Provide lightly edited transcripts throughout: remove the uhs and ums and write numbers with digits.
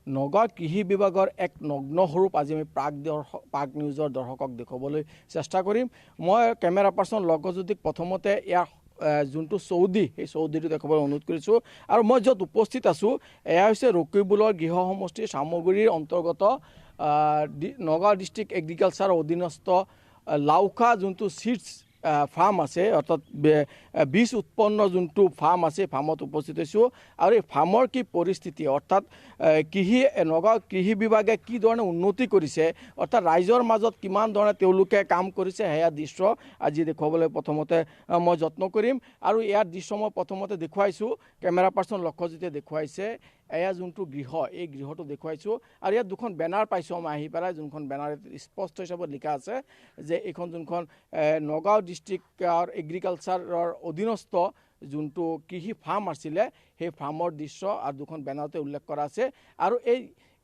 নগাঁও কৃষি বিভাগৰ এক নগ্ন স্বৰূপ আজি আমি প্ৰাগ নিউজৰ দৰ্শকক দেখুৱাবলৈ চেষ্টা কৰিম। মই কেমেৰা পাৰ্চন লগ্নজ্যোতিক প্ৰথমতে ইয়াৰ যোনটো চৌদি সেই চৌদিটো দেখাবলৈ অনুৰোধ কৰিছোঁ। আৰু মই য'ত উপস্থিত আছোঁ এয়া হৈছে ৰকিবুলৰ গৃহ সমষ্টিৰ চামগুৰিৰ অন্তৰ্গত নগাঁও ডিষ্ট্ৰিক্ট এগ্ৰিকালচাৰৰ অধীনস্থ লাউখা যোনটো চিডছ ফাৰ্ম আছে, অৰ্থাৎ বীজ উৎপন্ন যোনটো ফাৰ্ম আছে, ফাৰ্মত উপস্থিত হৈছোঁ। আৰু এই ফাৰ্মৰ কি পৰিস্থিতি, অৰ্থাৎ নগাঁও কৃষি বিভাগে কি ধৰণে উন্নতি কৰিছে, অৰ্থাৎ ৰাইজৰ মাজত কিমান ধৰণে তেওঁলোকে কাম কৰিছে, সেয়া দৃশ্য আজি দেখুৱাবলৈ প্ৰথমতে মই যত্ন কৰিম। আৰু ইয়াৰ দৃশ্য মই প্ৰথমতে দেখুৱাইছোঁ, কেমেৰা পাৰ্চন লক্ষ্যজিতে দেখুৱাইছে। এয়া যোনটো গৃহ, এই গৃহটো দেখুৱাইছোঁ। আৰু ইয়াত দুখন বেনাৰ পাইছোঁ আমি আহি পেলাই, যোনখন বেনাৰ স্পষ্ট হিচাপত লিখা আছে যে এইখন যোনখন নগাঁও ডিষ্ট্ৰিক্টৰ এগ্ৰিকালচাৰৰ অধীনস্থ যোনটো কৃষি ফাৰ্ম আছিলে সেই ফাৰ্মৰ দৃশ্য আৰু দুখন বেনাৰতে উল্লেখ কৰা আছে। আৰু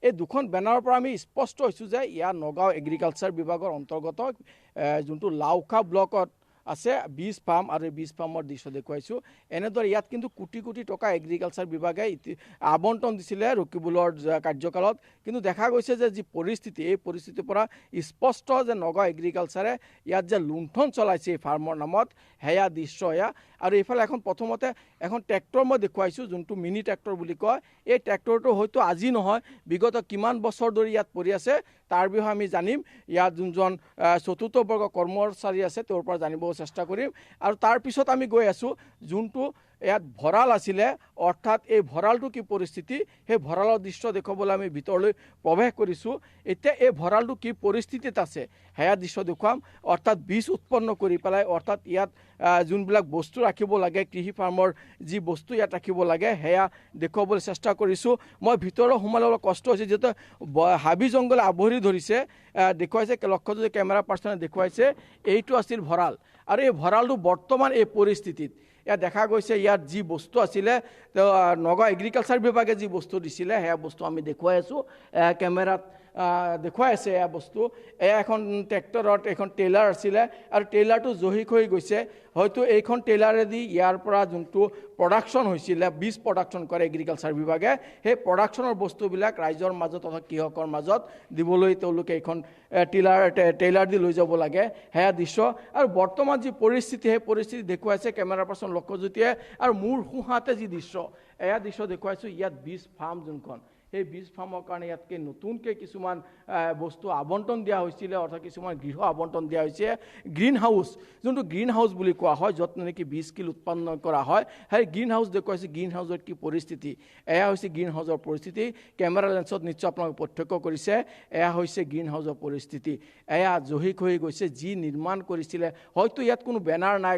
এই দুখন বেনাৰৰ পৰা আমি স্পষ্ট হৈছোঁ যে ইয়াৰ নগাঁও এগ্ৰিকালচাৰ বিভাগৰ অন্তৰ্গত যোনটো লাউখা ব্লকত আছে বীজ ফাৰ্ম, আৰু এই বীজ ফাৰ্মৰ দৃশ্য দেখুৱাইছোঁ। এনেদৰে ইয়াত কিন্তু কোটি কোটি টকা এগ্ৰিকালচাৰ বিভাগে আবণ্টন দিছিলে ৰকিবুলৰ কাৰ্যকালত। কিন্তু দেখা গৈছে যে যি পৰিস্থিতি, এই পৰিস্থিতিৰ পৰা স্পষ্ট যে নগাঁও এগ্ৰিকালচাৰে ইয়াত যে লুণ্ঠন চলাইছে এই ফাৰ্মৰ নামত, সেয়া দৃশ্য এয়া। আৰু এইফালে প্ৰথমতে এখন ট্ৰেক্টৰ মই দেখুৱাইছোঁ, যোনটো মিনি ট্ৰেক্টৰ বুলি কয়। এই ট্ৰেক্টৰটো হয়তো আজি নহয়, বিগত কিমান বছৰ ধৰি ইয়াত পৰি আছে তাৰ বিষয়ে আমি জানিম। ইয়াত যোনজন চতুৰ্থ বৰ্গৰ কৰ্মচাৰী আছে তেওঁৰ পৰা জানিব চেষ্টা কৰিম। আৰু তাৰপিছত আমি গৈ আছোঁ যোনটো ইয়াত ভঁৰাল আছিলে, অৰ্থাৎ এই ভঁৰালটো কি পৰিস্থিতি, সেই ভঁৰালৰ দৃশ্য দেখুৱাবলৈ আমি ভিতৰলৈ প্ৰৱেশ কৰিছোঁ। এতিয়া এই ভঁৰালটো কি পৰিস্থিতিত আছে সেয়া দৃশ্য দেখুৱাম। অৰ্থাৎ বীজ উৎপন্ন কৰি পেলাই, অৰ্থাৎ ইয়াত যোনবিলাক বস্তু ৰাখিব লাগে, কৃষি ফাৰ্মৰ যি বস্তু ইয়াত ৰাখিব লাগে সেয়া দেখুৱাবলৈ চেষ্টা কৰিছোঁ। মই ভিতৰত সোমালে অলপ কষ্ট হৈছে, যিহেতু হাবি জংঘলে আৱৰি ধৰিছে। দেখুৱাইছে লক্ষ্যজ্যোতি কেমেৰা পাৰ্চনে দেখুৱাইছে, এইটো আছিল ভঁৰাল। আৰু এই ভঁৰালটো বৰ্তমান এই পৰিস্থিতিত ইয়াত দেখা গৈছে, ইয়াত যি বস্তু আছিলে নগাঁও এগ্ৰিকালচাৰ বিভাগে যি বস্তু দিছিলে সেয়া বস্তু আমি দেখুৱাই আছোঁ, কেমেৰাত দেখুৱাই আছে। এয়া বস্তু এয়া এখন ট্ৰেক্টৰত এখন ট্ৰেইলাৰ আছিলে, আৰু ট্ৰেইলাৰটো জহি হৈ গৈছে। হয়তো এইখন ট্ৰেইলাৰেদি ইয়াৰ পৰা যোনটো প্ৰডাকশ্যন হৈছিলে, বীজ প্ৰডাকশ্যন কৰে এগ্ৰিকালচাৰ বিভাগে, সেই প্ৰডাকশ্যনৰ বস্তুবিলাক ৰাইজৰ মাজত তথা কৃষকৰ মাজত দিবলৈ তেওঁলোকে এইখন ট্ৰেইলাৰ দি লৈ যাব লাগে, সেয়া দৃশ্য। আৰু বৰ্তমান যি পৰিস্থিতি, সেই পৰিস্থিতি দেখুৱাইছে কেমেৰা পাৰ্চন লক্ষ্যজ্যোতিয়ে। আৰু মোৰ সোঁহাতে যি দৃশ্য, এয়া দৃশ্য দেখুৱাইছোঁ। ইয়াত বীজ ফাৰ্ম যোনখন, সেই বীজ ফাৰ্মৰ কাৰণে ইয়াতকৈ নতুনকৈ কিছুমান বস্তু আবণ্টন দিয়া হৈছিলে, অৰ্থাৎ কিছুমান গৃহ আবণ্টন দিয়া হৈছে। গ্ৰীণ হাউচ, যোনটো গ্ৰীণ হাউচ বুলি কোৱা হয়, য'ত নেকি বীজ কিল উৎপন্ন কৰা হয়, সেই গ্ৰীণ হাউচ দেখুৱাইছে। গ্ৰীণ হাউচৰ কি পৰিস্থিতি, এয়া হৈছে গ্ৰীণ হাউচৰ পৰিস্থিতি। কেমেৰা লেন্সত নিশ্চয় আপোনালোকে প্ৰত্যক্ষ কৰিছে, এয়া হৈছে গ্ৰীণ হাউচৰ পৰিস্থিতি। এয়া জহি হৈ গৈছে। যি নিৰ্মাণ কৰিছিলে, হয়তো ইয়াত কোনো বেনাৰ নাই,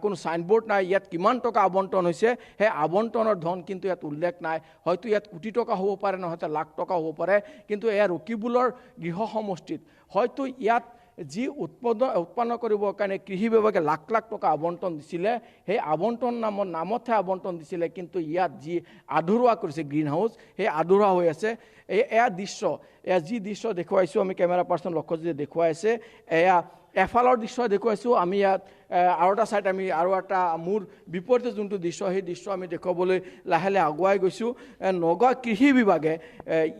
কোনো চাইনবোৰ্ড নাই, ইয়াত কিমান টকা আবণ্টন হৈছে সেই আবণ্টনৰ ধন কিন্তু ইয়াত উল্লেখ নাই। হয়তো ইয়াত কোটি টকা হ'ব পাৰে, নহয়তো লাখ টকা হ'ব পাৰে। কিন্তু এয়া ৰকিবুলৰ গৃহ সমষ্টিত হয়তো ইয়াত যি উৎপন্ন কৰিবৰ কাৰণে কৃষি বিভাগে লাখ লাখ টকা আবণ্টন দিছিলে, সেই আবণ্টন নামতহে আবণ্টন দিছিলে। কিন্তু ইয়াত যি আধৰুৱা কৰিছে গ্ৰীণ হাউচ, সেই আধৰুৱা হৈ আছে। এয়া দৃশ্য, এয়া যি দৃশ্য দেখুৱাইছোঁ আমি, কেমেৰা পাৰ্চন লক্ষ্যজ্যোতিয়ে দেখুৱাই আছে। এয়া এফালৰ দৃশ্য দেখুৱাইছোঁ আমি। ইয়াত আৰু এটা ছাইড আমি আৰু এটা মোৰ বিপৰীতে যোনটো দৃশ্য, সেই দৃশ্য আমি দেখুৱাবলৈ লাহে লাহে আগুৱাই গৈছোঁ। নগাঁও কৃষি বিভাগে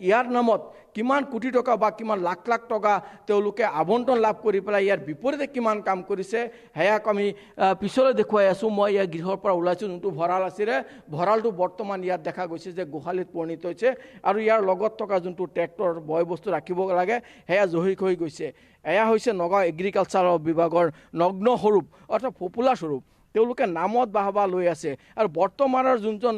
ইয়াৰ নামত কিমান কোটি টকা বা কিমান লাখ লাখ টকা তেওঁলোকে আবণ্টন লাভ কৰি পেলাই ইয়াৰ বিপৰীতে কিমান কাম কৰিছে সেয়াক আমি পিছলৈ দেখুৱাই আছোঁ। মই ইয়াৰ গৃহৰ পৰা ওলাইছোঁ, যোনটো ভঁৰাল আছিলে, ভঁৰালটো বৰ্তমান ইয়াত দেখা গৈছে যে গোহালিত পৰিণত হৈছে। আৰু ইয়াৰ লগত থকা যোনটো ট্ৰেক্টৰ বয় বস্তু ৰাখিব লাগে, সেয়া জহি হৈ গৈছে। এয়া হৈছে নগাঁও এগ্ৰিকালচাৰৰ বিভাগৰ নগ্ন স্বৰূপ, অৰ্থাৎ পপুলাৰ স্বৰূপ। তেওঁলোকে নামত বাহবা লৈ আছে। আৰু বৰ্তমানৰ যোনজন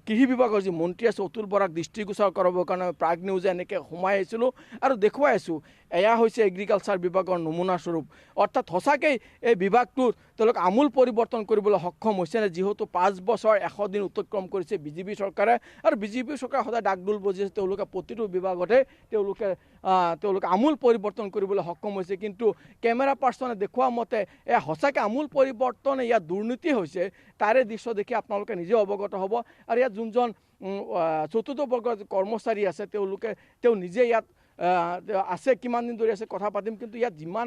কৃষি বিভাগৰ যি মন্ত্ৰী আছে, অতুল বৰাক দৃষ্টিগোচৰ কৰাবৰ কাৰণে প্ৰাগ নিউজে এনেকৈ সোমাই আহিছিলোঁ আৰু দেখুৱাই আছোঁ। এয়া হৈছে এগ্ৰিকালচাৰ বিভাগৰ নমুনা স্বৰূপ। অৰ্থাৎ সঁচাকৈ এই বিভাগটোত তেওঁলোকে আমূল পৰিৱৰ্তন কৰিবলৈ সক্ষম হৈছে নে? যিহেতু 5 বছৰ 100 দিন অতিক্ৰম কৰিছে বিজেপি চৰকাৰে, আৰু বিজেপি চৰকাৰে সদায় ডাকডোল বজিছে। তেওঁলোকে প্ৰতিটো বিভাগতে তেওঁলোকে আমূল পৰিৱৰ্তন কৰিবলৈ সক্ষম হৈছে। কিন্তু কেমেৰা পাৰ্চনে দেখুওৱা মতে এয়া সঁচাকৈ আমূল পৰিৱৰ্তন, ইয়াত দুৰ্নীতি হৈছে, তাৰে দৃশ্য দেখি আপোনালোকে নিজে অৱগত হ'ব। আৰু ইয়াত যোনজন চতুৰ্থ বৰ্গৰ কৰ্মচাৰী আছে, তেওঁ নিজে ইয়াত আছে, কিমান দিন ধৰি আছে কথা পাতিম। কিন্তু ইয়াত যিমান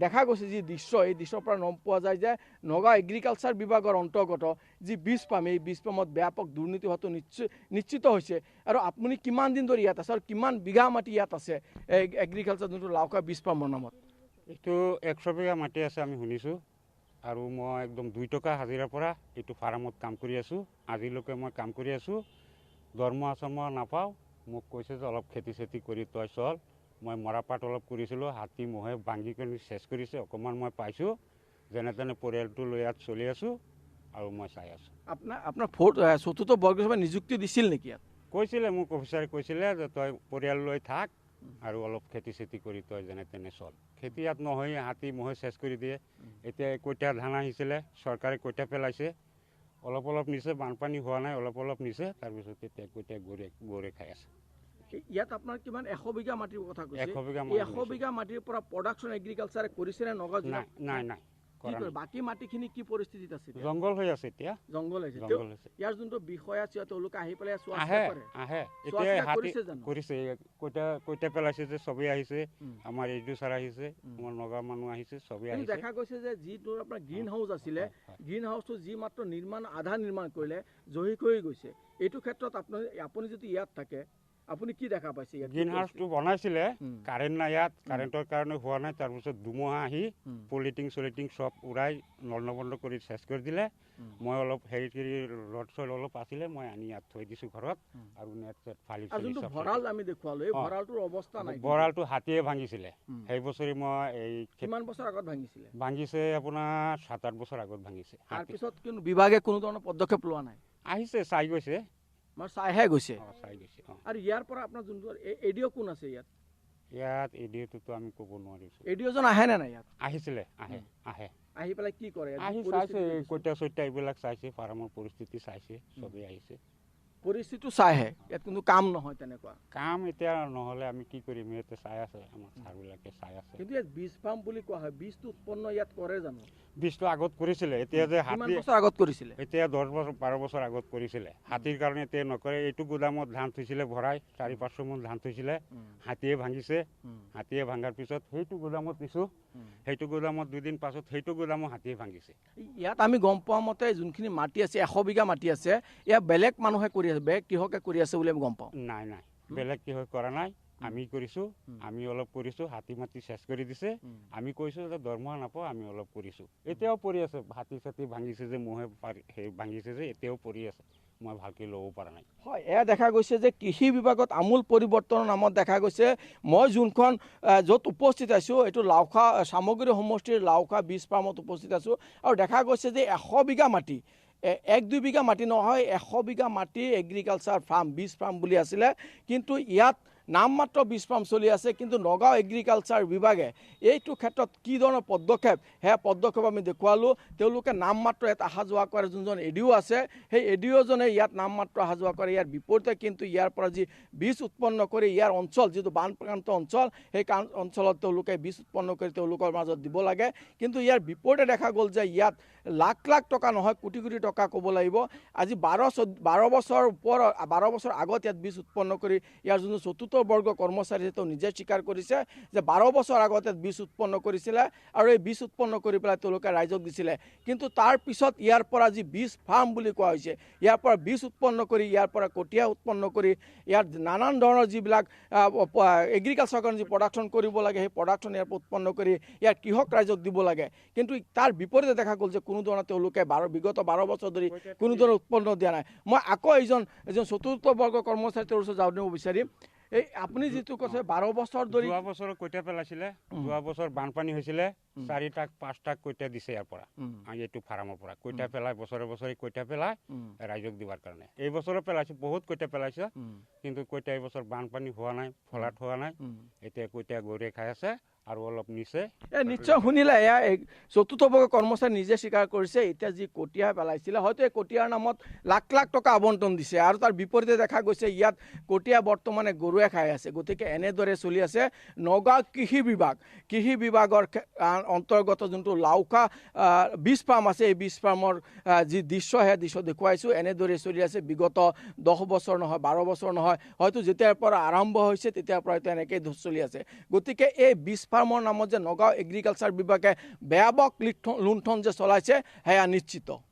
দেখা গৈছে যি দৃশ্য, এই দৃশ্যৰ পৰা গম পোৱা যায় যে নগাঁও এগ্ৰিকালচাৰ বিভাগৰ অন্তৰ্গত যি বীজ পাম, এই বীজ পামত ব্যাপক দুৰ্নীতি হোৱাটো নিশ্চিত হৈছে। আৰু আপুনি কিমান দিন ধৰি ইয়াত আছে আৰু কিমান বিঘা মাটি ইয়াত আছে এগ্ৰিকালচাৰ যোনটো লাওখা বীজ পামৰ নামত? এইটো 100 বিঘা মাটি আছে আমি শুনিছোঁ। আৰু মই একদম 2 টকা হাজিৰাৰ পৰা এইটো ফাৰ্মত কাম কৰি আছোঁ। আজিলৈকে মই কাম কৰি আছোঁ, দৰমহা চৰমহা নাপাওঁ। মোক কৈছে যে অলপ খেতি চেতি কৰি তই চল। মই মৰাপাট অলপ কৰিছিলোঁ, হাতী মহে ভাঙি কৰি চেচ কৰিছে, অকণমান মই পাইছোঁ। যেনে তেনে পৰিয়ালটো লৈ ইয়াত চলি আছোঁ আৰু মই চাই আছোঁ। আপোনাৰ চতুৰ্থ বৰ্গসভাই নিযুক্তি দিছিল নেকি ইয়াত? কৈছিলে মোক অফিচাৰে কৈছিলে যে তই পৰিয়াল লৈ থাক আৰু অলপ খেতি চেতি কৰি তই যেনে তেনে চল। খেতি ইয়াত নহয়, হাতী মহে চেচ কৰি দিয়ে। এতিয়া কঠীয়া ধান আহিছিলে, চৰকাৰে কঠীয়া পেলাইছে, অলপ অলপ নিছে, বানপানী হোৱা নাই, অলপ অলপ নিছে। তাৰপিছত এতিয়া কঠীয়া গৰে খাই আছে। ইয়াত আপোনাৰ কিমান 100 বিঘা মাটিৰ কথা কৈছে? 100 বিঘা 100 বিঘা মাটিৰ পৰা প্ৰডাকশ্যন এগ্ৰিকালচাৰে কৰিছেনে নগাঁও জিলাত? নাই। বাকী মাটিখিনি কি পৰিস্থিতিত আছে? জংঘল হৈ আছে এতিয়া। জংঘল হৈছে। ইয়াৰ যোনটো বিষয়া আছে তেওঁলোকে আহি পেলাই আহে এতিয়া কৰিছে। কঠীয়া পেলাইছে যে চবেই আহিছে, আমাৰ এইটো ছাৰ আহিছে, আমাৰ নগাঁও মানুহ আহিছে, চবেই আহিছে। দেখা গৈছে যে যিটো আপোনাৰ গ্ৰীণ হাউচ আছিলে, গ্ৰীণ হাউচটো যি মাত্ৰ আধা নিৰ্মাণ কৰিলে জহি হৈ গৈছে। এইটো ক্ষেত্ৰত আপুনি যদি ইয়াত থাকে আপুনি কি দেখা পাইছে? গ্ৰীণ হাউচটো বনাইছিলে, কাৰেণ্ট নাই ইয়াত, কাৰেণ্টৰ কাৰণে হোৱা নাই। তাৰপিছত ধুমুহা আহি পলিটিং চলিটিং চব উৰাই নৰ্দবন্ধ কৰি চেচ কৰি দিলে। মই অলপ হেৰি কৰি ৰড চড অলপ আছিলে, মই আনি ইয়াত থৈ দিছোঁ ঘৰত। আৰু নেট চেট ফালি ভঁৰাল আমি দেখুৱালো, এই ভঁৰালটোৰ অৱস্থা নাই। ভঁৰালটো হাতীয়ে ভাঙিছিলে সেই বছৰি। মই এই কিমান বছৰ আগত ভাঙিছিলে? ভাঙিছে আপোনাৰ 7-8 বছৰ আগত ভাঙিছে। তাৰপিছত কিন্তু বিভাগে কোনো ধৰণৰ পদক্ষেপ লোৱা নাই? আহিছে, চাই গৈছে। চাইহে গৈছে। চাই গৈছে। আৰু ইয়াৰ পৰা আপোনাৰ যোনটো এডিঅ' কোন আছে ইয়াত? ইয়াত এডিঅ'টোতো আমি ক'ব নোৱাৰিছোঁ। এডিঅ'জন আহে নে নাই ইয়াত? আহিছিলে, আহে। আহি পেলাই কি কৰে? আহি চাইছে, কঠীয়া চঠীয়া এইবিলাক চাইছে, ফাৰ্মৰ পৰিস্থিতি চাইছে, চবেই আহিছে। পৰিস্থিতিটো চাইহে, ইয়াত কিন্তু কাম নহয় তেনেকুৱা। কাম এতিয়া নহ'লে আমি কি কৰিম? ইয়াতে চাই আছে, আমাৰ ছাৰবিলাকে চাই আছে। কিন্তু ইয়াত বীজ ফাৰ্ম বুলি কোৱা হয়, বীজটো উৎপন্ন ইয়াত কৰে জানো? বীজটো আগত কৰিছিলে, এতিয়া যে কিমান বছৰ আগত কৰিছিলে? এতিয়া 10 বছৰ 12 বছৰ আগত কৰিছিলে। হাতীৰ কাৰণে এতিয়া নকৰে। এইটো গোদামত ধান থৈছিলে ভৰাই, 400-500 মান ধান থৈছিলে, হাতীয়ে ভাঙিছে। হাতীয়ে ভাঙাৰ পিছত সেইটো গোদামত দিছোঁ, সেইটো গোদামত 2 দিন পাছত সেইটো গোদামত হাতীয়ে ভাঙিছে। ইয়াত আমি গম পোৱা মতে যোনখিনি মাটি আছে, 100 বিঘা মাটি আছে, ইয়াত বেলেগ মানুহে কৰি আছে, বেলেগ কৃষকে কৰি আছে বুলি আমি গম পাওঁ। নাই, বেলেগ কৃষক কৰা নাই, আমি কৰিছোঁ। আমি অলপ কৰিছোঁ, হাতী মাটি চেচ কৰি দিছে। আমি কৈছোঁ যে দৰমহা নাপাওঁ, আমি অলপ কৰিছোঁ। এতিয়াও পৰি আছে, হাতী চাতি ভাঙিছে যে, মহে ভাঙিছে যে, এতিয়াও পৰি আছে। মই ভালকৈ ল'ব পৰা নাই। হয়, এয়া দেখা গৈছে যে কৃষি বিভাগত আমূল পৰিৱৰ্তনৰ নামত দেখা গৈছে। মই যোনখন য'ত উপস্থিত আছোঁ, এইটো লাওখা সামগ্ৰী সমষ্টিৰ লাওখা বীজ ফাৰ্মত উপস্থিত আছোঁ। আৰু দেখা গৈছে যে 100 বিঘা মাটি, 1-2 বিঘা মাটি নহয়, 100 বিঘা মাটি এগ্ৰিকালচাৰ ফাৰ্ম, বীজ ফাৰ্ম বুলি আছিলে। কিন্তু ইয়াত নামমাত্ৰ বীজ ফাৰ্ম চলি আছে। কিন্তু নগাঁও এগ্ৰিকালচাৰ বিভাগে এইটো ক্ষেত্ৰত কি ধৰণৰ পদক্ষেপ, সেয়া পদক্ষেপ আমি দেখুৱালোঁ। তেওঁলোকে নামমাত্ৰ ইয়াত অহা যোৱা কৰে, যোনজন এডিঅ' আছে, সেই এডিঅ'জনে ইয়াত নামমাত্ৰ অহা যোৱা কৰে। ইয়াৰ বিপৰীতে কিন্তু ইয়াৰ পৰা যি বীজ উৎপন্ন কৰি ইয়াৰ অঞ্চল, যিটো বানপ্ৰান্ত অঞ্চল, সেই অঞ্চলত তেওঁলোকে বীজ উৎপন্ন কৰি তেওঁলোকৰ মাজত দিব লাগে। কিন্তু ইয়াৰ বিপৰীতে দেখা গ'ল যে ইয়াত লাখ লাখ টকা নহয়, কোটি কোটি টকা ক'ব লাগিব। আজি 12 বছৰ ওপৰত, 12 বছৰ আগত ইয়াত বীজ উৎপন্ন কৰি ইয়াৰ যোনটো চতুৰ্থ বৰ্গ কৰ্মচাৰী তেওঁ নিজে স্বীকাৰ কৰিছে যে 12 বছৰ আগতে বীজ উৎপন্ন কৰিছিলে আৰু এই বীজ উৎপন্ন কৰি পেলাই তেওঁলোকে ৰাইজক দিছিলে। কিন্তু তাৰ পিছত ইয়াৰ পৰা যি বীজ ফাৰ্ম বুলি কোৱা হৈছে, ইয়াৰ পৰা বীজ উৎপন্ন কৰি, ইয়াৰ পৰা কঠীয়া উৎপন্ন কৰি, ইয়াৰ নানান ধৰণৰ যিবিলাক এগ্ৰিকালচাৰ কাৰণে যি প্ৰডাকশ্যন কৰিব লাগে, সেই প্ৰডাকশ্যন ইয়াৰ পৰা উৎপন্ন কৰি ইয়াৰ কৃষক ৰাইজক দিব লাগে। কিন্তু তাৰ বিপৰীতে দেখা গ'ল যে কোনো ধৰণৰ তেওঁলোকে বিগত 12 বছৰ ধৰি কোনো ধৰণৰ উৎপন্ন দিয়া নাই। মই আকৌ এজন চতুৰ্থ বৰ্গ কৰ্মচাৰী তেওঁৰ ওচৰত জানিব বিচাৰিম। এই আপুনি যিটো কৈছে 12 বছৰ ধৰি, যোৱা বছৰ কঠীয়া পেলাইছিলে, যোৱা বছৰ বানপানী হৈছিলে, 4-5 কঠীয়া দিছে ইয়াৰ পৰা, এইটো ফাৰ্মৰ পৰা কঠীয়া পেলাই বছৰে বছৰে কঠীয়া পেলাই ৰাইজক দিবৰ কাৰণে। এই বছৰো পেলাইছে, বহুত কঠীয়া পেলাইছে। কিন্তু কঠীয়া এই বছৰ বানপানী হোৱা নাই, ফলাট হোৱা নাই। এতিয়া কঠীয়া গৰে খাই আছে আৰু অলপ নিচে নিশ্চয় শুনিলে এয়া চতুৰ্থবৰ্গৰ কৰ্মচাৰী নিজে স্বীকাৰ কৰিছে এতিয়া যি কটীয়া পেলাইছিলে হয়তো এই কটীয়াৰ নামত লাখ লাখ টকা আবণ্টন দিছে আৰু তাৰ বিপৰীতে দেখা গৈছে ইয়াত কটীয়া বৰ্তমানে গৰুৱে খাই আছে গতিকে এনেদৰে চলি আছে নগাঁও কৃষি বিভাগৰ অন্তৰ্গত যোনটো লাউখা বীজ ফাৰ্ম আছে এই বীজ ফাৰ্মৰ যি দৃশ্য সেই দৃশ্য দেখুৱাইছোঁ এনেদৰে চলি আছে বিগত 10 বছৰ নহয় 12 বছৰ নহয় হয়তো যেতিয়াৰ পৰা আৰম্ভ হৈছে তেতিয়াৰ পৰা এনেকেই চলি আছে গতিকে এই বীজ ফাৰ্মৰ নামত যে নগাঁও এগ্ৰিকালচাৰ বিভাগে বেয়াবক লুণ্ঠন যে চলাইছে সেয়া নিশ্চিত